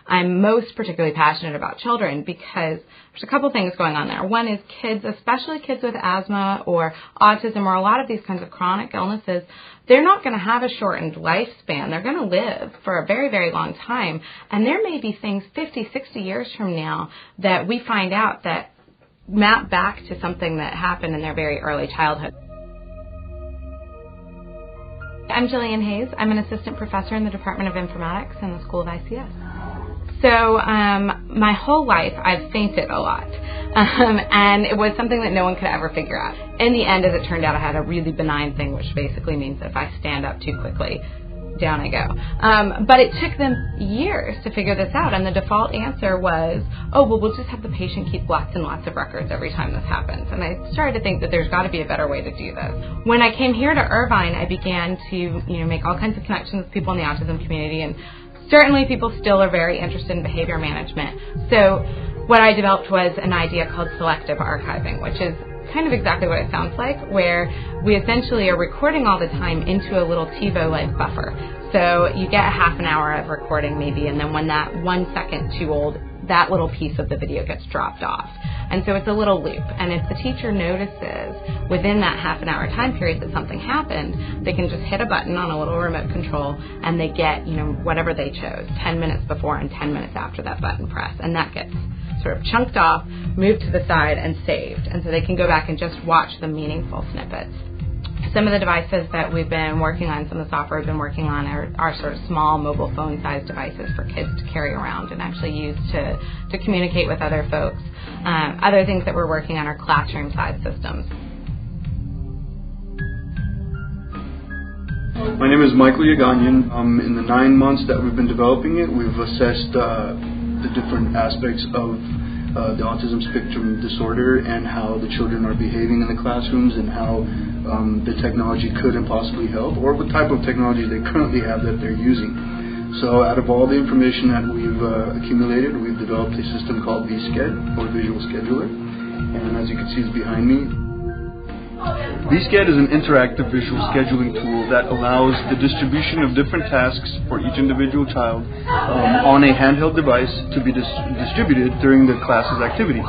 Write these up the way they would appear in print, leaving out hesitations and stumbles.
I'm most particularly passionate about children because there's a couple things going on there. One is kids, especially kids with asthma or autism or a lot of these kinds of chronic illnesses, they're not going to have a shortened lifespan. They're going to live for a very, very long time. And there may be things 50, 60 years from now that we find out that map back to something that happened in their very early childhood. I'm Julian Hayes. I'm an assistant professor in the Department of Informatics in the School of ICS. So my whole life I've fainted a lot, and it was something that no one could ever figure out. In the end, as it turned out, I had a really benign thing, which basically means that if I stand up too quickly, down I go. But it took them years to figure this out, and the default answer was, oh, well, we'll just have the patient keep lots and lots of records every time this happens. And I started to think that there's got to be a better way to do this. When I came here to Irvine, I began to make all kinds of connections with people in the autism community, and certainly people still are very interested in behavior management. So what I developed was an idea called selective archiving, which is kind of exactly what it sounds like, where we essentially are recording all the time into a little TiVo-like buffer. So you get a half an hour of recording maybe, and then when that 1 second too old, that little piece of the video gets dropped off. And so it's a little loop. And if the teacher notices within that half an hour time period that something happened, they can just hit a button on a little remote control and they get, whatever they chose, 10 minutes before and 10 minutes after that button press. And that gets sort of chunked off, moved to the side, and saved. And so they can go back and just watch the meaningful snippets. Some of the devices that we've been working on, some of the software we've been working on are sort of small mobile phone-sized devices for kids to carry around and actually use to communicate with other folks. Other things that we're working on are classroom-sized systems. My name is Michael Yaganyan. In the 9 months that we've been developing it, we've assessed the different aspects of the autism spectrum disorder and how the children are behaving in the classrooms and how the technology could and possibly help, or what type of technology they currently have that they're using. So out of all the information that we've accumulated, we've developed a system called VSCHED, or Visual Scheduler, and as you can see is behind me. VSCHED is an interactive visual scheduling tool that allows the distribution of different tasks for each individual child on a handheld device to be distributed during the class's activities.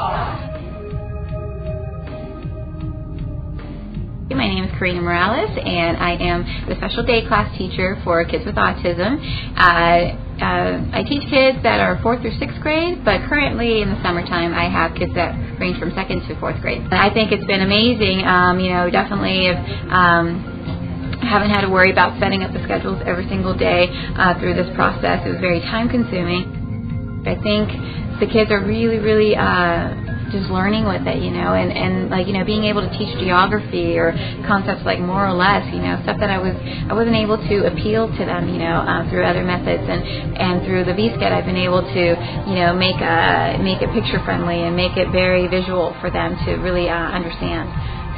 My name is Karina Morales, and I am the special day class teacher for kids with autism. I teach kids that are 4th through 6th grade, but currently in the summertime I have kids that range from 2nd to 4th grade. And I think it's been amazing. Definitely haven't had to worry about setting up the schedules every single day through this process. It was very time consuming. I think the kids are really, really just learning with it, and being able to teach geography or concepts like more or less, stuff that I wasn't able to appeal to them, through other methods, and through the VSCHED I've been able to, make it picture friendly and make it very visual for them to really understand.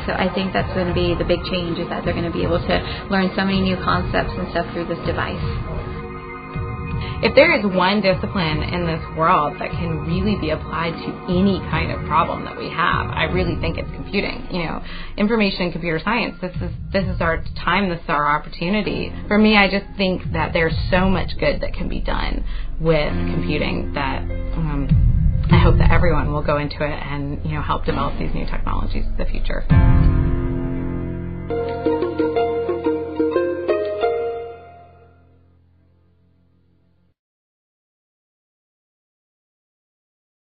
So I think that's going to be the big change, is that they're going to be able to learn so many new concepts and stuff through this device. If there is one discipline in this world that can really be applied to any kind of problem that we have, I really think it's computing. Information and computer science, this is our time, this is our opportunity. For me, I just think that there's so much good that can be done with computing that I hope that everyone will go into it and help develop these new technologies in the future.